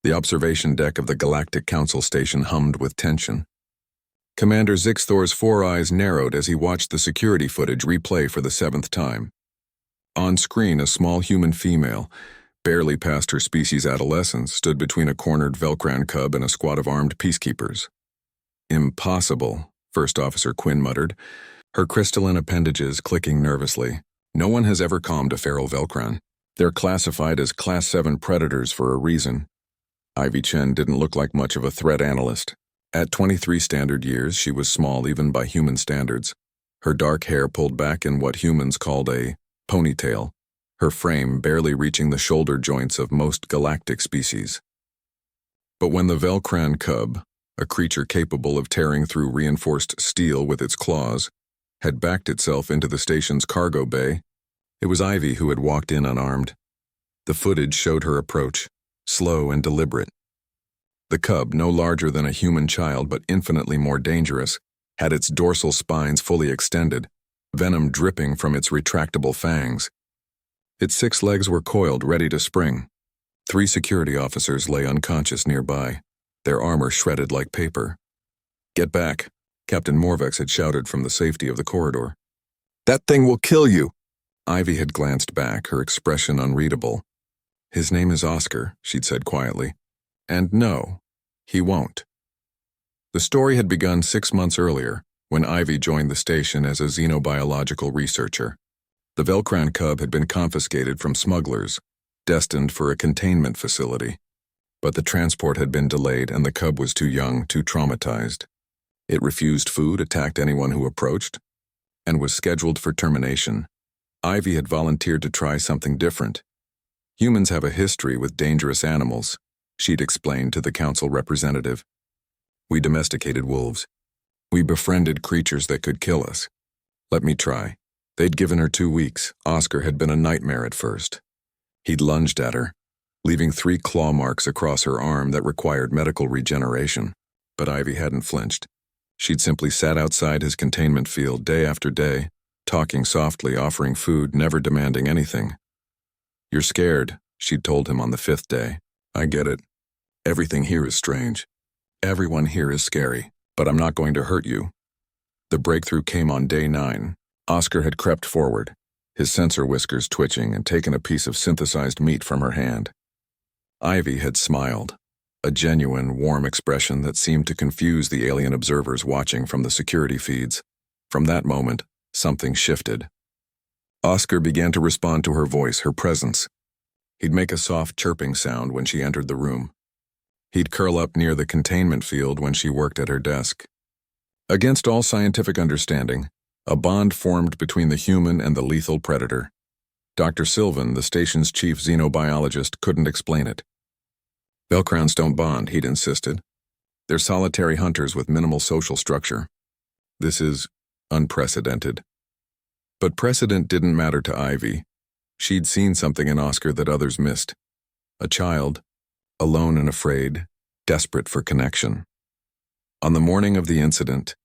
The observation deck of the Galactic Council station hummed with tension. Commander Zixthor's four eyes narrowed as he watched the security footage replay for the seventh time. On screen, a small human female, barely past her species' adolescence, stood between a cornered Velcran cub and a squad of armed peacekeepers. "Impossible," First Officer Quinn muttered, her crystalline appendages clicking nervously. "No one has ever calmed a feral Velcran. They're classified as Class 7 predators for a reason." Ivy Chen didn't look like much of a threat analyst. At 23 standard years, she was small even by human standards. Her dark hair pulled back in what humans called a ponytail, her frame barely reaching the shoulder joints of most galactic species. But when the Velcran cub, a creature capable of tearing through reinforced steel with its claws, had backed itself into the station's cargo bay, it was Ivy who had walked in unarmed. The footage showed her approach, slow and deliberate. The cub, no larger than a human child but infinitely more dangerous, had its dorsal spines fully extended, venom dripping from its retractable fangs. Its 6 legs were coiled, ready to spring. 3 security officers lay unconscious nearby, their armor shredded like paper. "Get back," Captain Morvex had shouted from the safety of the corridor. "That thing will kill you!" Ivy had glanced back, her expression unreadable. "His name is Oscar," she'd said quietly. "And no, he won't." The story had begun 6 months earlier, when Ivy joined the station as a xenobiological researcher. The Velcran cub had been confiscated from smugglers, destined for a containment facility. But the transport had been delayed and the cub was too young, too traumatized. It refused food, attacked anyone who approached, and was scheduled for termination. Ivy had volunteered to try something different. "Humans have a history with dangerous animals," she'd explained to the council representative. "We domesticated wolves. We befriended creatures that could kill us. Let me try." They'd given her 2 weeks. Oscar had been a nightmare at first. He'd lunged at her, leaving 3 claw marks across her arm that required medical regeneration. But Ivy hadn't flinched. She'd simply sat outside his containment field day after day, talking softly, offering food, never demanding anything. "You're scared," she'd told him on the 5th day. "I get it. Everything here is strange. Everyone here is scary, but I'm not going to hurt you." The breakthrough came on day 9. Oscar had crept forward, his sensor whiskers twitching, and taken a piece of synthesized meat from her hand. Ivy had smiled, a genuine, warm expression that seemed to confuse the alien observers watching from the security feeds. From that moment, something shifted. Oscar began to respond to her voice, her presence. He'd make a soft chirping sound when she entered the room. He'd curl up near the containment field when she worked at her desk. Against all scientific understanding, a bond formed between the human and the lethal predator. Dr. Sylvan, the station's chief xenobiologist, couldn't explain it. "Velcrans don't bond," he'd insisted. "They're solitary hunters with minimal social structure. This is unprecedented." But precedent didn't matter to Ivy. She'd seen something in Oscar that others missed. A child, alone and afraid, desperate for connection. On the morning of the incident,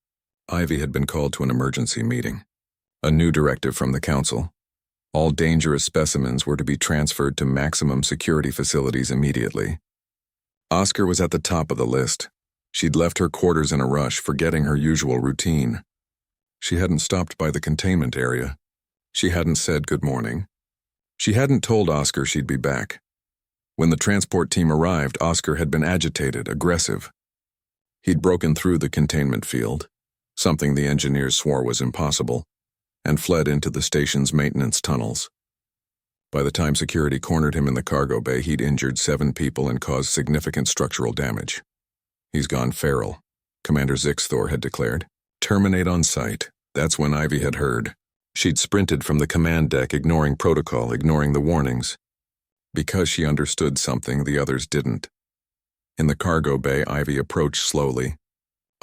Ivy had been called to an emergency meeting. A new directive from the council. All dangerous specimens were to be transferred to maximum security facilities immediately. Oscar was at the top of the list. She'd left her quarters in a rush, forgetting her usual routine. She hadn't stopped by the containment area. She hadn't said good morning. She hadn't told Oscar she'd be back. When the transport team arrived, Oscar had been agitated, aggressive. He'd broken through the containment field, something the engineers swore was impossible, and fled into the station's maintenance tunnels. By the time security cornered him in the cargo bay, he'd injured 7 people and caused significant structural damage. "He's gone feral," Commander Zixthor had declared. "Terminate on sight." That's when Ivy had heard. She'd sprinted from the command deck, ignoring protocol, ignoring the warnings. Because she understood something the others didn't. In the cargo bay, Ivy approached slowly.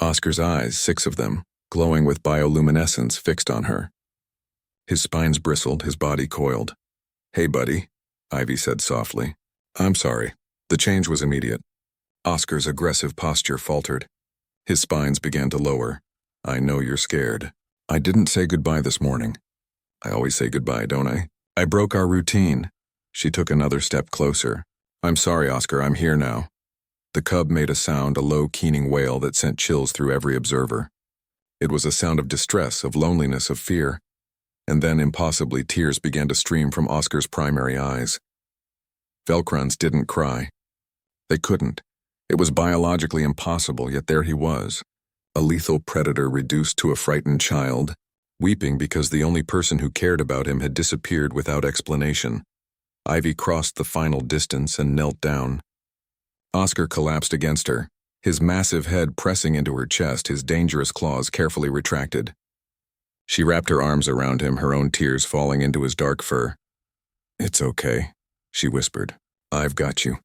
Oscar's eyes, 6 of them, glowing with bioluminescence, fixed on her. His spines bristled, his body coiled. "Hey, buddy," Ivy said softly. "I'm sorry." The change was immediate. Oscar's aggressive posture faltered. His spines began to lower. "I know you're scared. I didn't say goodbye this morning. I always say goodbye, don't I? I broke our routine." She took another step closer. "I'm sorry, Oscar, I'm here now." The cub made a sound, a low, keening wail that sent chills through every observer. It was a sound of distress, of loneliness, of fear. And then, impossibly, tears began to stream from Oscar's primary eyes. Velkrans didn't cry. They couldn't. It was biologically impossible, yet there he was, a lethal predator reduced to a frightened child, weeping because the only person who cared about him had disappeared without explanation. Ivy crossed the final distance and knelt down. Oscar collapsed against her, his massive head pressing into her chest, his dangerous claws carefully retracted. She wrapped her arms around him, her own tears falling into his dark fur. "It's okay," she whispered. "I've got you.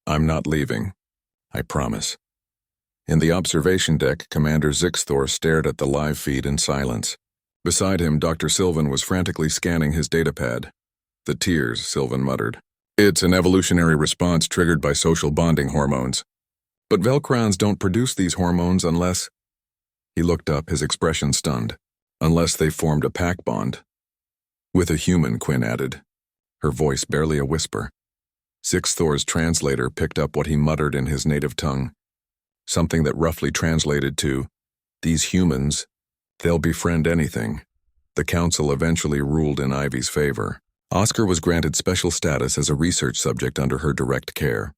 I'm not leaving. I promise." In the observation deck, Commander Zixthor stared at the live feed in silence. Beside him, Dr. Sylvan was frantically scanning his datapad. "The tears," Sylvan muttered. "It's an evolutionary response triggered by social bonding hormones. But Velkrans don't produce these hormones unless—" He looked up, his expression stunned. "Unless they formed a pack bond." "With a human," Quinn added, her voice barely a whisper. Zixthor's translator picked up what he muttered in his native tongue, something that roughly translated to, "These humans, they'll befriend anything." The council eventually ruled in Ivy's favor. Oscar was granted special status as a research subject under her direct care.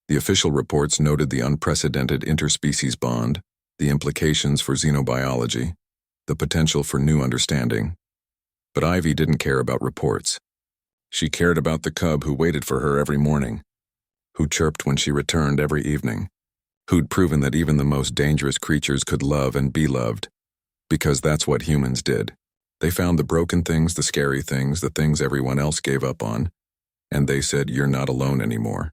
The official reports noted the unprecedented interspecies bond, the implications for xenobiology, the potential for new understanding. But Ivy didn't care about reports. She cared about the cub who waited for her every morning, who chirped when she returned every evening, who'd proven that even the most dangerous creatures could love and be loved, because that's what humans did. They found the broken things, the scary things, the things everyone else gave up on, and they said, "You're not alone anymore."